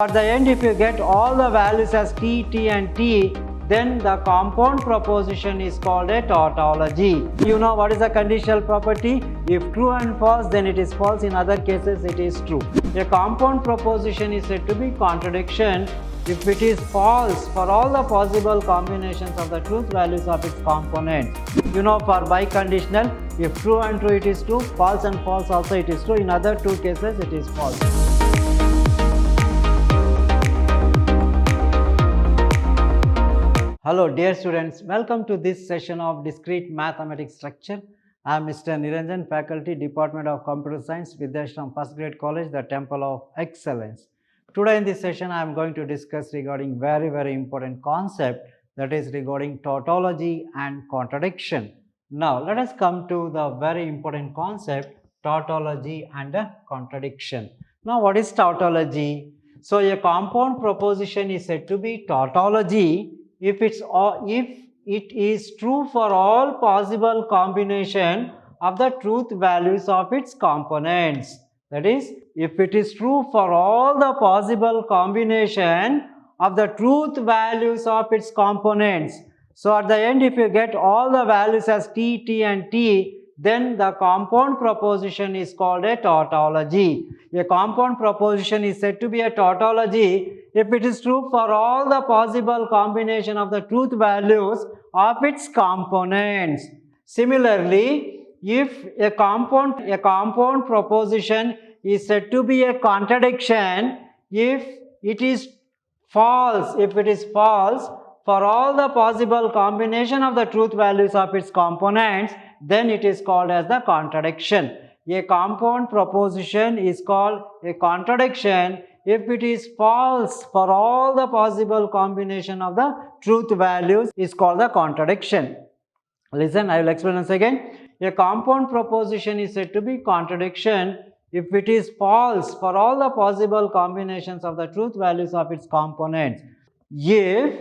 At the end, if you get all the values as t, t and t, then the compound proposition is called a tautology. You know what is the conditional property? If true and false, then it is false. In other cases, it is true. A compound proposition is said to be contradiction if it is false for all the possible combinations of the truth values of its components. You know, for biconditional, if true and true it is true, false and false also it is true. In other two cases, it is false. Hello dear students, welcome to this session of Discrete Mathematics Structure. I am Mr. Niranjan, Faculty, Department of Computer Science, Vidhyaashram First Grade College, the Temple of Excellence. Today in this session, I am going to discuss regarding very important concept, that is regarding tautology and contradiction. Now let us come to the very important concept, tautology and contradiction. Now what is tautology? So a compound proposition is said to be tautology if it is true for all possible combination of the truth values of its components. That is, if it is true for all the possible combination of the truth values of its components. So at the end, if you get all the values as t, t and t, then the compound proposition is called a tautology. A compound proposition is said to be a tautology if it is true for all the possible combination of the truth values of its components. Similarly, if a compound proposition is said to be a contradiction if it is false for all the possible combination of the truth values of its components, then it is called as the contradiction. A compound proposition is called a contradiction if it is false for all the possible combination of the truth values is called the contradiction. Listen, I will explain once again. A compound proposition is said to be contradiction if it is false for all the possible combinations of the truth values of its components. If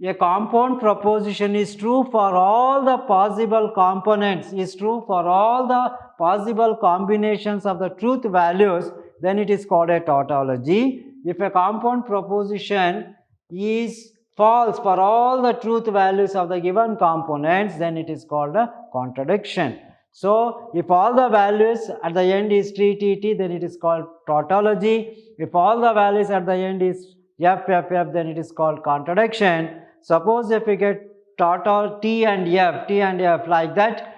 a compound proposition is true for all the possible components, is true for all the possible combinations of the truth values, then it is called a tautology. If a compound proposition is false for all the truth values of the given components, then it is called a contradiction. So, if all the values at the end is t, t, t, then it is called tautology. If all the values at the end is f, f, f, then it is called contradiction. Suppose if we get t and f like that,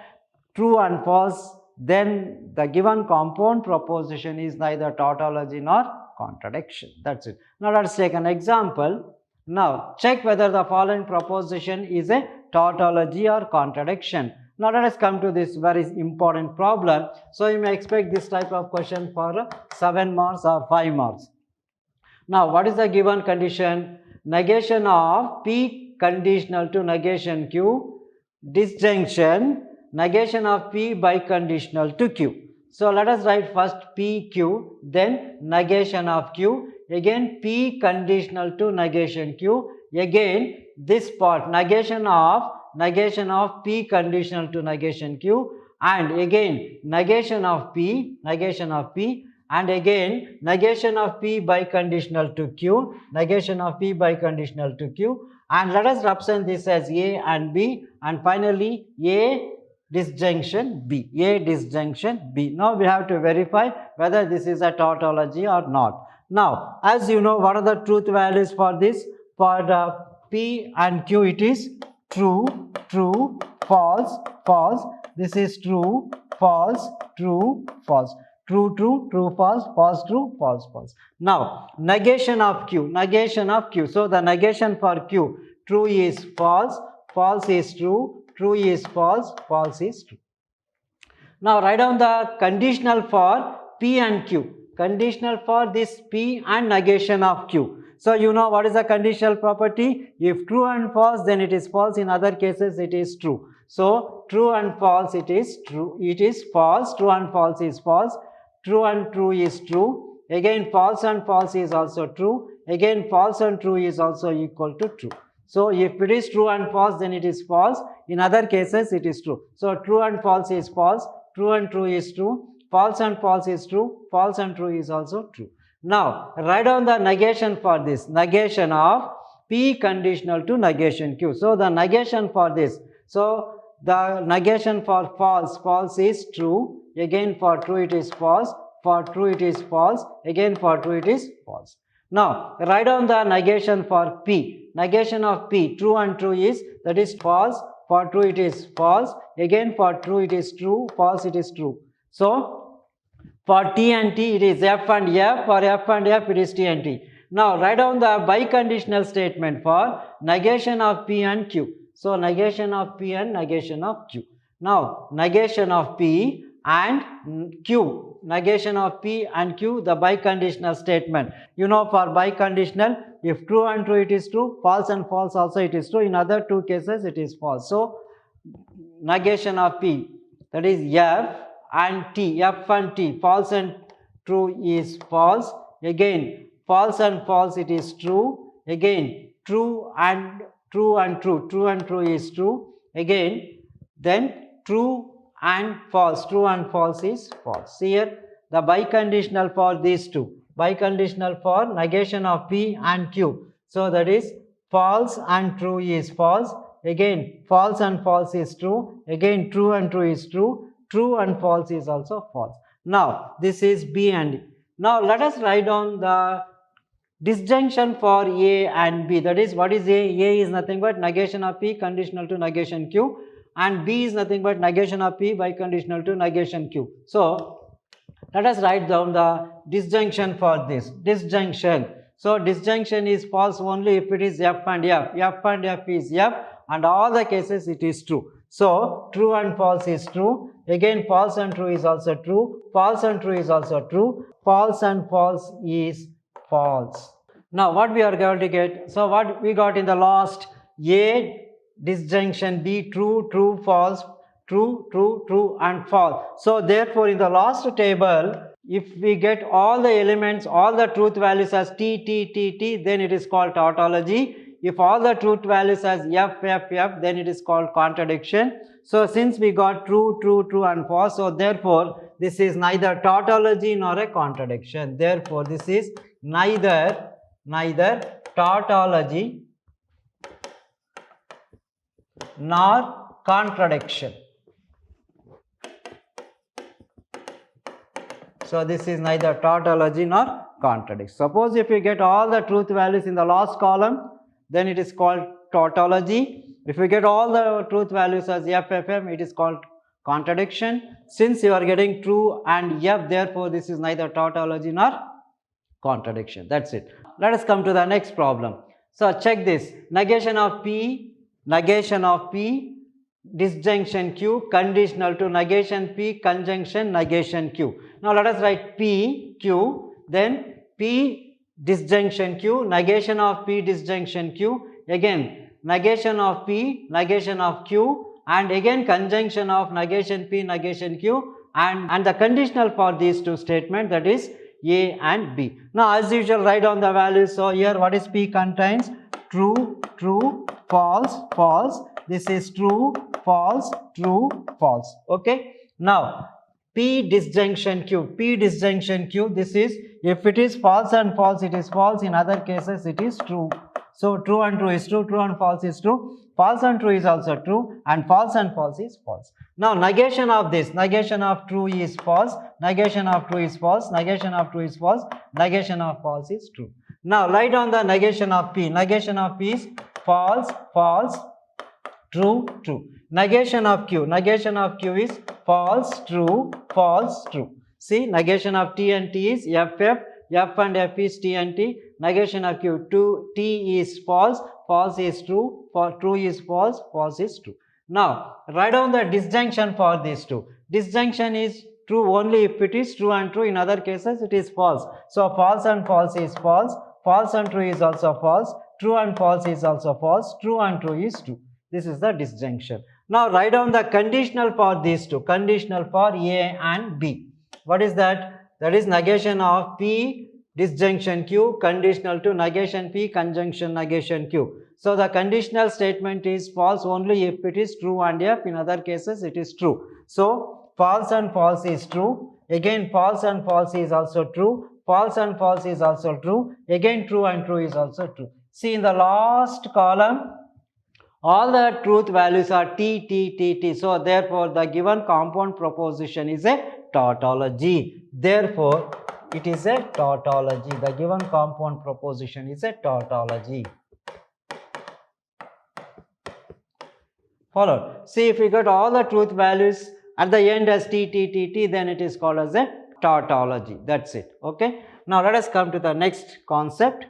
true and false, then the given compound proposition is neither tautology nor contradiction. That's it. Now let us take an example. Now check whether the following proposition is a tautology or contradiction. Now let us come to this very important problem. So you may expect this type of question for 7 marks or 5 marks. Now what is the given condition? Negation of P conditional to negation Q, disjunction, negation of P biconditional to Q. So let us write first PQ, then negation of Q, again P conditional to negation Q, again this part negation of P conditional to negation Q, and again negation of P, and again negation of P biconditional to Q, and let us represent this as A and B, and finally A disjunction B. Now we have to verify whether this is a tautology or not. Now as you know, what are the truth values for this? For the P and Q, it is true, false, false. This is true, false, true, false. True, false, false, true, false, false. Now, negation of Q. So, the negation for Q, true is false, false is true, true is false, false is true. Now, write down the conditional for P and Q. Conditional for this P and negation of Q. So, you know what is the conditional property? If true and false, then it is false. In other cases, it is true. So, true and false, it is true. It is false. True and false is false. True and true is true. Again, false and false is also true. Again, false and true is also equal to true. So, if it is true and false, then it is false. In other cases, it is true. So, true and false is false. True and true is true. False and false is true. False and true is also true. Now, write down the negation for this. Negation of P conditional to negation Q. So, the negation for this. So, the negation for false, false is true. Again for true it is false. For true it is false. Again for true it is false. Now, write down the negation for P. Negation of P, true and true is, that is false. For true it is false. Again for true it is true. False it is true. So, for T and T it is F and F. For F and F it is T and T. Now, write down the biconditional statement for negation of P and Q. So, negation of P and negation of Q. Now, negation of P and Q. Negation of P and Q, the biconditional statement. You know, for biconditional, if true and true it is true, false and false also it is true. In other two cases it is false. So, negation of P, that is F and T, F and T, false and true is false. Again, false and false it is true. Again, true and true, true and true is true. Again, then true and false is false. Here, the biconditional for these two, biconditional for negation of P and Q. So, that is false and true is false. Again, false and false is true. Again, true and true is true. True and false is also false. Now, this is B and E. Now, let us write down the disjunction for A and B. That is, what is A? A is nothing but negation of P conditional to negation Q, and B is nothing but negation of P biconditional to negation Q. So, let us write down the disjunction for this. Disjunction. So, disjunction is false only if it is F and F. F and F is F, and all the cases it is true. So, true and false is true. Again, false and true is also true. False and true is also true. False and false is false. Now, what we are going to get? So, what we got in the last, A disjunction, B true, true, false, true, true, true and false. So, therefore, in the last table, if we get all the elements, all the truth values as T, T, T, T, then it is called tautology. If all the truth values as F, F, F, then it is called contradiction. So, since we got true, true, true and false, so therefore, this is neither tautology nor a contradiction. Therefore, this is neither tautology nor contradiction. So, this is neither tautology nor contradiction. Suppose if you get all the truth values in the last column, then it is called tautology. If you get all the truth values as F, F, M, it is called contradiction. Since you are getting true and F, therefore, this is neither tautology nor contradiction. That's it. Let us come to the next problem. So, check this. Negation of P, disjunction Q, conditional to negation P, conjunction, negation Q. Now, let us write P, Q, then P disjunction Q, negation of P disjunction Q, again negation of P, negation of Q, and again conjunction of negation P, negation Q, and the conditional for these two statements, that is A and B. Now, as usual, write down the values. So, here what is P contains? True, true, false, false. This is true, false, true, false. Okay. Now, P disjunction Q, this is, if it is false and false, it is false. In other cases, it is true. So, true and true is true, true and false is true, false and true is also true, and false and false is false. Now, negation of this, negation of true is false, negation of true is false, negation of true is false, negation of false is true. Now, write down the negation of P. Negation of P is false, false, true, true. Negation of Q is false, true, false, true. See, negation of T and T is F, F, F and F is T and T. Negation of Q, T is false, false is true, true is false, false is true. Now, write down the disjunction for these two. Disjunction is true only if it is true and true. In other cases, it is false. So, false and false is false, false and true is also false, true and false is also false, true and true is true. This is the disjunction. Now, write down the conditional for these two, conditional for A and B. What is that? That is negation of P disjunction Q, conditional to negation P, conjunction, negation Q. So, the conditional statement is false only if it is true and F. In other cases, it is true. So, false and false is true. Again, false and false is also true. false and false is also true, again true and true is also true. See, in the last column, all the truth values are T, T, T, T. So, therefore, the given compound proposition is a tautology. Therefore, it is a tautology. The given compound proposition is a tautology. Followed. See, if we got all the truth values at the end as T, T, T, T, then it is called as a tautology. That's it. Okay. Now, let us come to the next concept.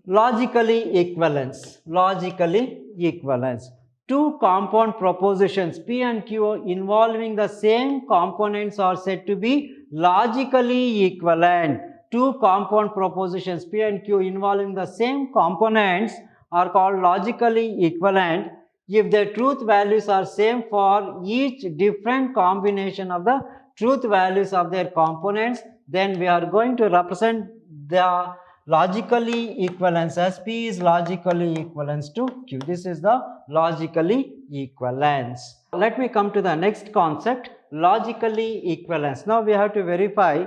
Logically equivalence. Logically equivalence. Two compound propositions P and Q involving the same components are said to be logically equivalent. Two compound propositions P and Q involving the same components are called logically equivalent if the truth values are same for each different combination of the truth values of their components. Then we are going to represent the logically equivalence as P is logically equivalence to Q. This is the logically equivalence. Let me come to the next concept, logically equivalence. Now we have to verify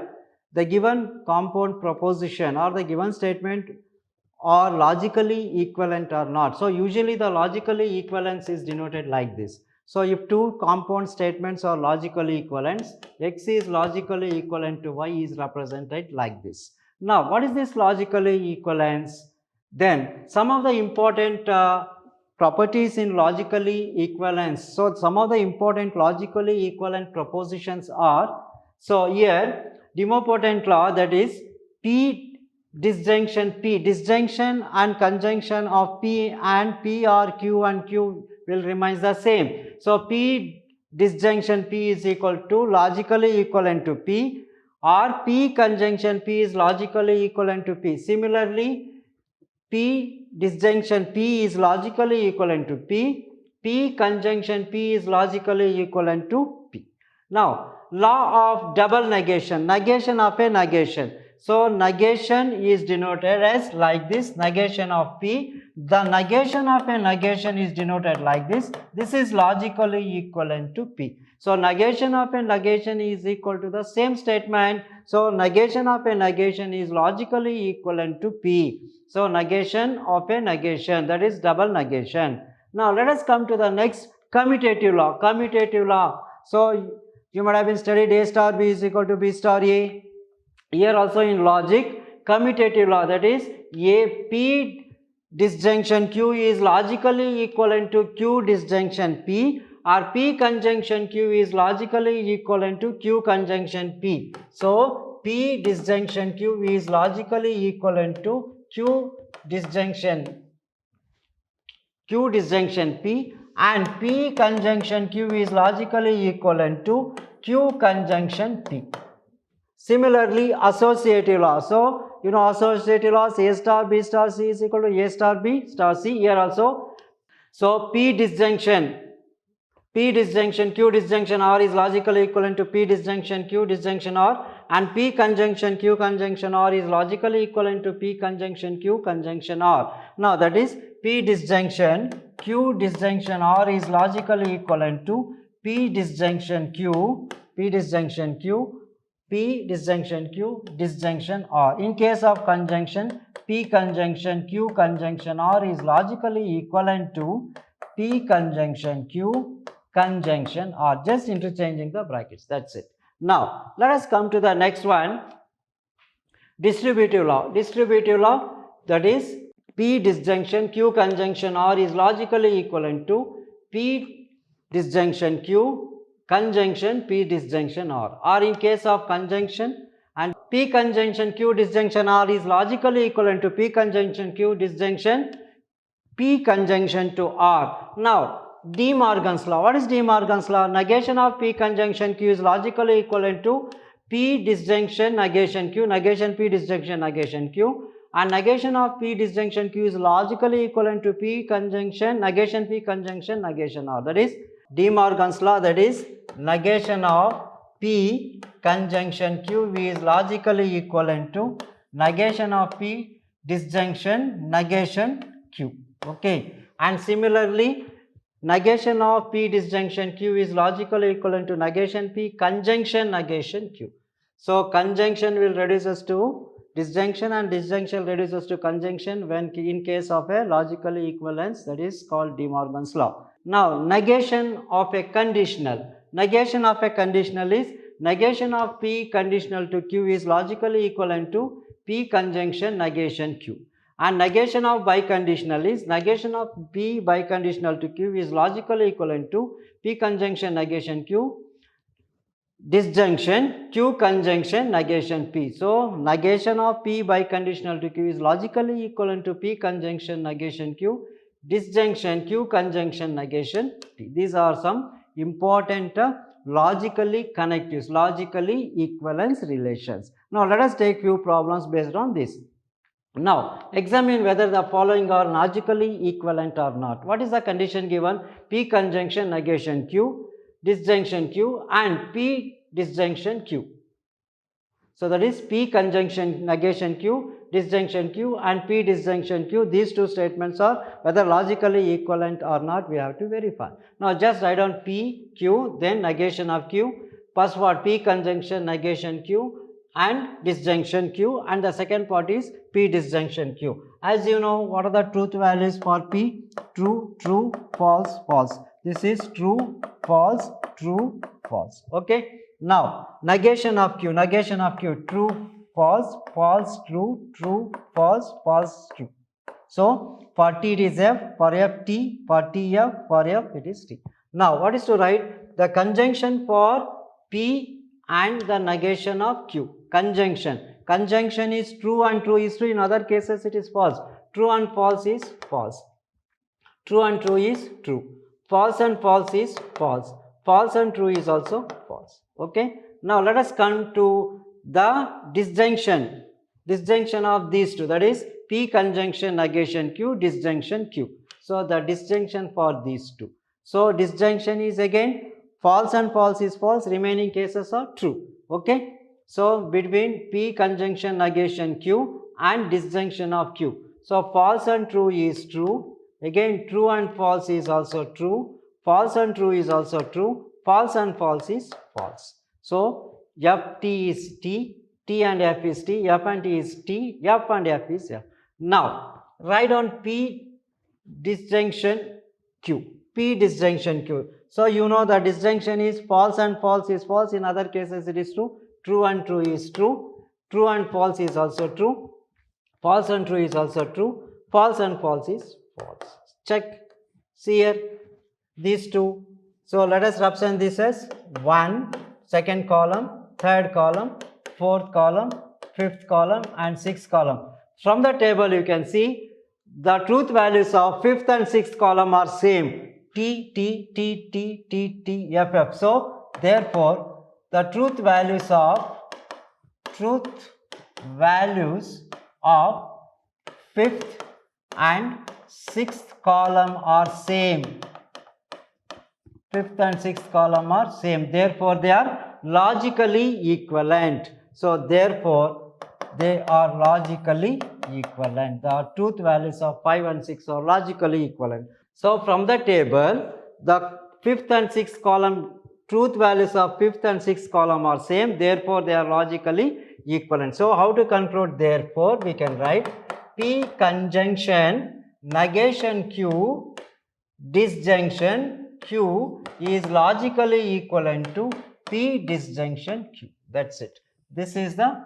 the given compound proposition or the given statement are logically equivalent or not. So usually the logically equivalence is denoted like this. So if two compound statements are logically equivalent, X is logically equivalent to Y is represented like this. Now, what is this logically equivalence? Then, some of the important properties in logically equivalence. So, some of the important logically equivalent propositions are, so here, demopotent law, that is P disjunction P, disjunction and conjunction of P and P or Q and Q will remain the same. So, P disjunction P is equal to logically equivalent to P, or P conjunction P is logically equivalent to P. Similarly, P disjunction P is logically equivalent to P, P conjunction P is logically equivalent to P. Now, law of double negation, negation of a negation. So, negation is denoted as like this, negation of P. The negation of a negation is denoted like this. This is logically equivalent to P. So, negation of a negation is equal to the same statement. So, negation of a negation is logically equivalent to P. So, negation of a negation, that is double negation. Now, let us come to the next commutative law. Commutative law. So, you might have been studied A star B is equal to B star A. Here also in logic, commutative law, that is A P disjunction Q is logically equivalent to Q disjunction P, or P conjunction Q is logically equivalent to Q conjunction P. So, P disjunction Q is logically equivalent to Q disjunction P, and P conjunction Q is logically equivalent to Q conjunction P. Similarly, associative law. So, you know associative laws, A star B star C is equal to A star B star C. Here also, so P disjunction Q disjunction R is logically equivalent to P disjunction Q disjunction R, and P conjunction Q conjunction R is logically equivalent to P conjunction Q conjunction R. Now, that is P disjunction Q disjunction R is logically equivalent to P disjunction Q disjunction R. In case of conjunction, P conjunction Q conjunction R is logically equivalent to P conjunction Q conjunction R. Just interchanging the brackets, that's it. Now, let us come to the next one, distributive law. Distributive law, that is P disjunction Q conjunction R is logically equivalent to P disjunction Q conjunction P disjunction R. Or in case of conjunction, and P conjunction Q disjunction R is logically equivalent to P conjunction Q disjunction P conjunction to R. Now, De Morgan's law. What is De Morgan's law? Negation of P conjunction Q is logically equivalent to P disjunction negation Q, negation P disjunction negation Q, and negation of P disjunction Q is logically equivalent to P conjunction negation R. That is De Morgan's law, that is negation of P conjunction Q is logically equivalent to negation of P disjunction negation Q. Okay, and similarly, negation of P disjunction Q is logically equivalent to negation P conjunction negation Q. So conjunction will reduce us to disjunction and disjunction reduces to conjunction when in case of a logical equivalence, that is called De Morgan's law. Now negation of a conditional. Negation of a conditional is negation of P conditional to Q is logically equivalent to P conjunction negation Q. And negation of biconditional is negation of P biconditional to Q is logically equivalent to P conjunction negation Q disjunction Q conjunction negation P. So negation of P biconditional to Q is logically equivalent to P conjunction negation Q disjunction Q conjunction negation P. These are some important logically connectives, logically equivalence relations. Now let us take few problems based on this. Now examine whether the following are logically equivalent or not. What is the condition given? P conjunction negation Q disjunction Q and P disjunction Q. So that is P conjunction negation Q disjunction Q and P disjunction Q. These two statements are whether logically equivalent or not, we have to verify. Now just write down P Q, then negation of Q. First what? P conjunction negation Q and disjunction Q, and the second part is P disjunction Q. As you know, what are the truth values for P? True, true, false, false. This is true, false, true, false. Okay. Now negation of Q, true, false, false, true, true, false, false, true. So for T it is F, for F T, for T F, for F it is T. Now what is to write? The conjunction for P and the negation of Q. Conjunction is true and true is true. In other cases it is false. True and false is false. True and true is true. False and false is false. False and true is also false. Okay. Now let us come to the disjunction. Disjunction of these two, that is P conjunction negation Q disjunction Q. So the disjunction for these two. So disjunction is again false and false is false. Remaining cases are true. Okay. So between P conjunction negation Q and disjunction of Q. So false and true is true. Again true and false is also true. False and true is also true. False and false is false. So F T is T. T and F is T. F and T is T. F and F is F. Now write on P disjunction Q. P disjunction Q. So you know the disjunction is false and false is false. In other cases it is true. True and true is true. True and false is also true. False and true is also true. False and false is false. Check. See here these two. So let us represent this as 1, second column, third column, fourth column, fifth column and sixth column. From the table you can see the truth values of fifth and sixth column are same. T, T, T, T, T, T, F, F. So therefore the truth values of fifth and sixth column are same. Fifth and sixth column are same. Therefore they are logically equivalent. So therefore they are logically equivalent. The truth values of 5 and 6 are logically equivalent. So from the table the fifth and sixth column truth values of fifth and sixth column are same. Therefore they are logically equivalent. So how to conclude? Therefore we can write P conjunction negation Q disjunction Q is logically equivalent to P disjunction Q. That's it. This is the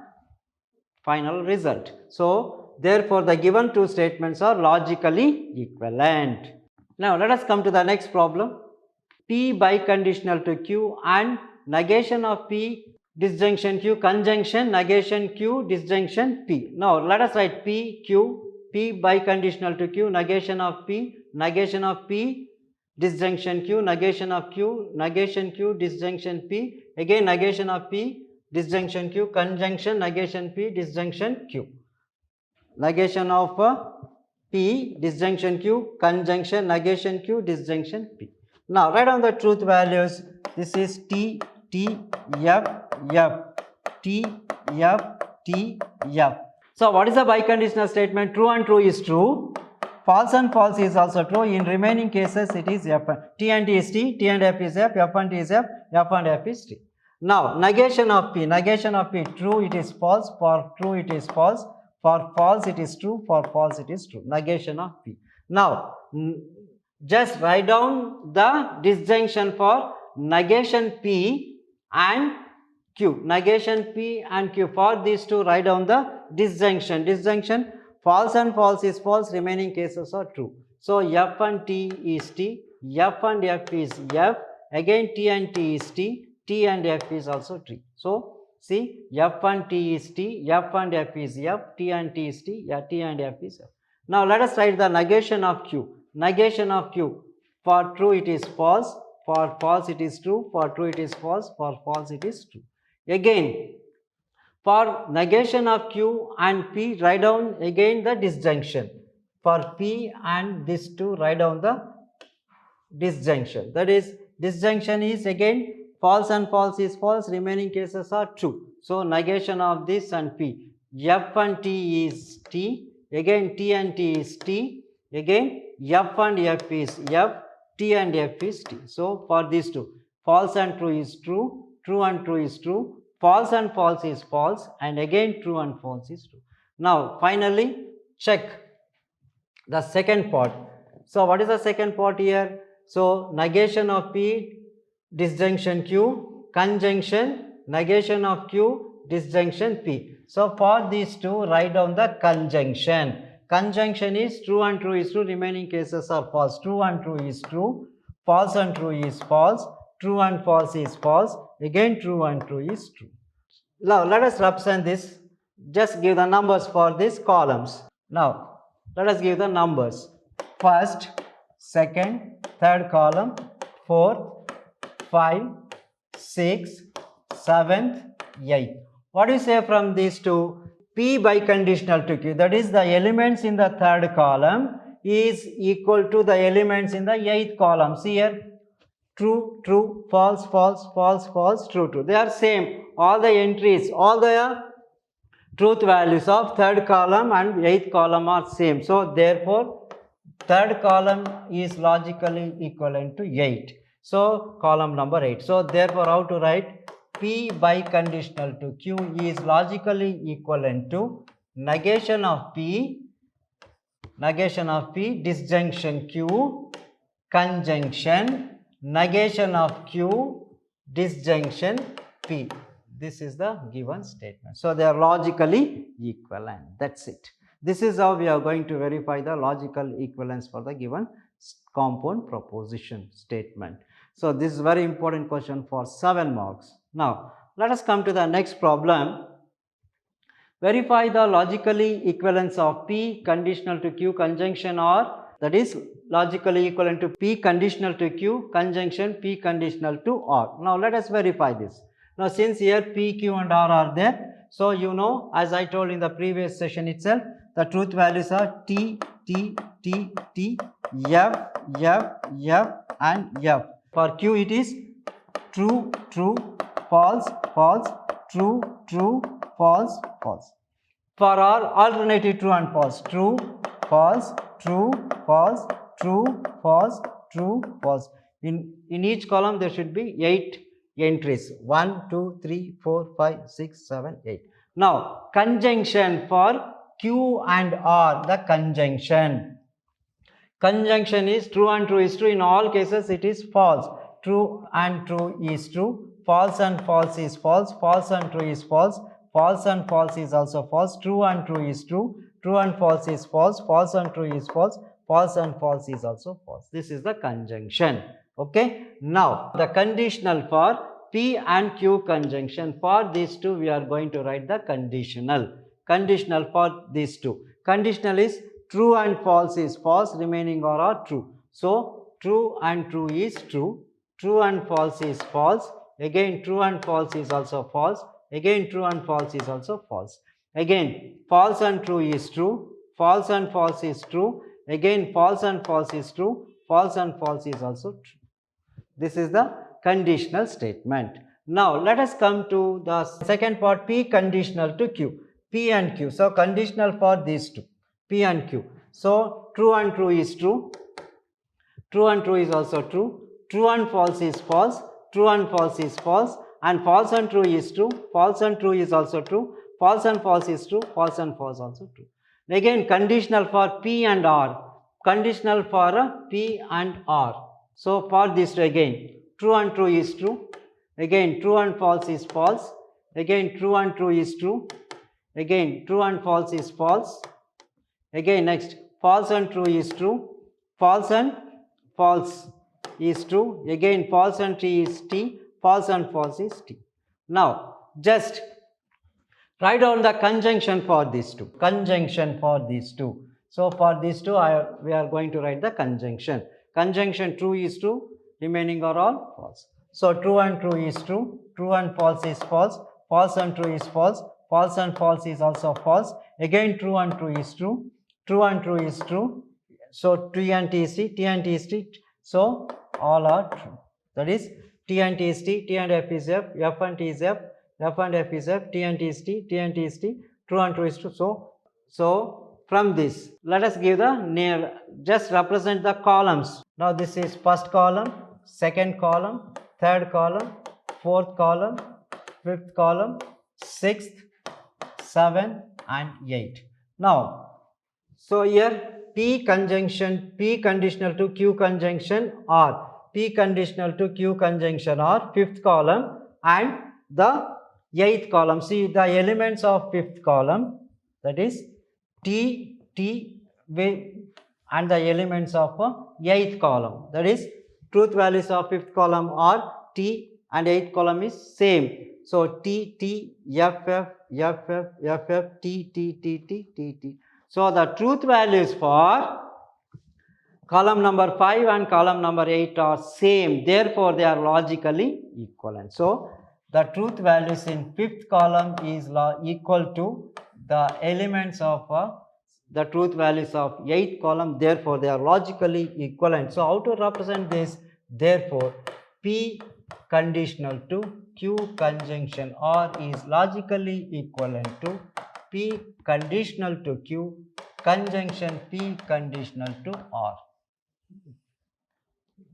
final result. So therefore the given two statements are logically equivalent. Now let us come to the next problem. P biconditional to Q and negation of P disjunction Q conjunction negation Q disjunction P. Now let us write P Q, P biconditional to Q, negation of P disjunction Q, negation of Q, negation Q disjunction P, again negation of P disjunction Q, conjunction negation P disjunction Q. Negation of P disjunction Q, conjunction negation Q disjunction P. Now write down the truth values. This is T, T, F, F, T, F, T, F. So what is the biconditional statement? True and true is true. False and false is also true. In remaining cases it is F. T and T is T, T and F is F, F and T is F, F and F is T. Now negation of P, true it is false, for true it is false, for false it is true, for false it is true. Negation of P. Now just write down the disjunction for negation P and Q. Negation P and Q. For these two, write down the disjunction. Disjunction, false and false is false, remaining cases are true. So F and T is T, F and F is F, again T and T is T, T and F is also T. So see, F and T is T, F and F is F, T and T is T, yeah, T and F is F. Now let us write the negation of Q. Negation of Q, for true it is false, for false it is true, for true it is false, for false it is true. Again, for negation of Q and P, write down again the disjunction. For P and these two, write down the disjunction. That is, disjunction is again false and false is false, remaining cases are true. So negation of this and P. F and T is T, again T and T is T, again F and F is F, T and F is T. So for these two, false and true is true, true and true is true, false and false is false, and again true and false is true. Now finally check the second part. So what is the second part here? So negation of P, disjunction Q, conjunction, negation of Q, disjunction P. So for these two, write down the conjunction. Conjunction is true and true is true, remaining cases are false. True and true is true, false and true is false, true and false is false, again true and true is true. Now let us represent this. Just give the numbers for these columns. Now let us give the numbers. First, second, third column, 4, 5, 6, 7th, 8th. What do you say from these two? P by conditional to Q, that is the elements in the third column is equal to the elements in the 8th column. See here, true, true, false, false, false, false, true, true. They are same. All the entries, all the truth values of third column and 8th column are same. So therefore, third column is logically equivalent to 8. So column number 8. So therefore, how to write? P by conditional to Q is logically equivalent to negation of P, disjunction Q, conjunction, negation of Q, disjunction P. This is the given statement. So they are logically equivalent. That's it. This is how we are going to verify the logical equivalence for the given compound proposition statement. So this is very important question for 7 marks. Now let us come to the next problem. Verify the logically equivalence of P conditional to Q conjunction or, that is logically equivalent to P conditional to Q conjunction P conditional to R. Now let us verify this. Now since here P, Q and R are there, so you know, as I told in the previous session itself, the truth values are T, T, T, T, F, F, F and F. For Q it is true, true, false, false, true, true, false, false. For R, alternative true and false. True, false, true, false, true, false, true, false. In each column there should be 8 entries. 1, 2, 3, 4, 5, 6, 7, 8. Now conjunction for Q and R, the conjunction. Conjunction is true and true is true. In all cases it is false. True and true is true. False and false is false. False and true is false. False and false is also false. True and true is true. True and false is false. False and true is false. False and false is also false. This is the conjunction. Okay. Now the conditional for P and Q conjunction. For these two we are going to write the conditional. Conditional for these two. Conditional is true and false is false, remaining are true. So true and true is true. True and false is false. Again true and false is also false. Again true and false is also false. Again false and true is true. False and false is true. Again false and false is true. False and false is also true. This is the conditional statement. Now let us come to the second part, P conditional to Q. P and Q. So conditional for these two, P and Q. So true and true is true. True and true is also true. True and false is false. True and false is false. and false and true is true, false and true is also true, false and false is true, false and false also true. Again, conditional for P and R, conditional for P and R. So for this again, true and true is true, again true and false is false, again true and true is true, again true and false is false, again next false and true is true, false and false is true, again false and true is T, false and false is T. Now just write down the conjunction for these two, conjunction for these two. So for these two we are going to write the conjunction. Conjunction true is true, remaining are all false. So true and true is true, true and false is false, false and true is false, false and false is also false, again true and true is true, true and true is true. So T and T is T, T and T is T, so all are true. That is T and T is T, T and F is F, F and T is F, F and F is F, T and T is T, T and T is T, true and true is true. So from this, let us give the just represent the columns. Now this is first column, second column, third column, fourth column, fifth column, sixth, 7 and 8. Now, so here P conjunction, P conditional to Q conjunction or P conditional to Q conjunction or fifth column and the eighth column. See the elements of fifth column, that is T, T and the elements of eighth column, that is truth values of fifth column are T and eighth column is same. So T, T, F, F, F, F, F, F, T, T, T, T, T, T. So the truth values for column number 5 and column number 8 are same, therefore they are logically equivalent. So the truth values in fifth column is equal to the elements of the truth values of eighth column, therefore they are logically equivalent. So how to represent this? Therefore P conditional to Q conjunction R is logically equivalent to P conditional to Q conjunction P conditional to R.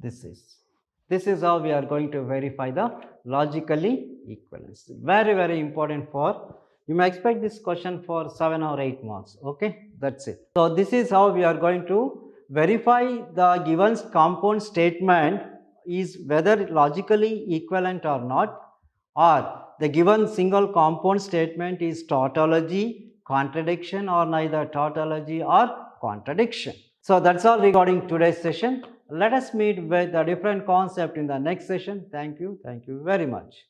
This is how we are going to verify the logically equivalence. Very, very important for, you may expect this question for 7 or 8 marks. Okay, that's it. So this is how we are going to verify the given compound statement is whether logically equivalent or not, or the given single compound statement is tautology, contradiction, or neither tautology or contradiction. So that's all regarding today's session. Let us meet with a different concept in the next session. Thank you very much.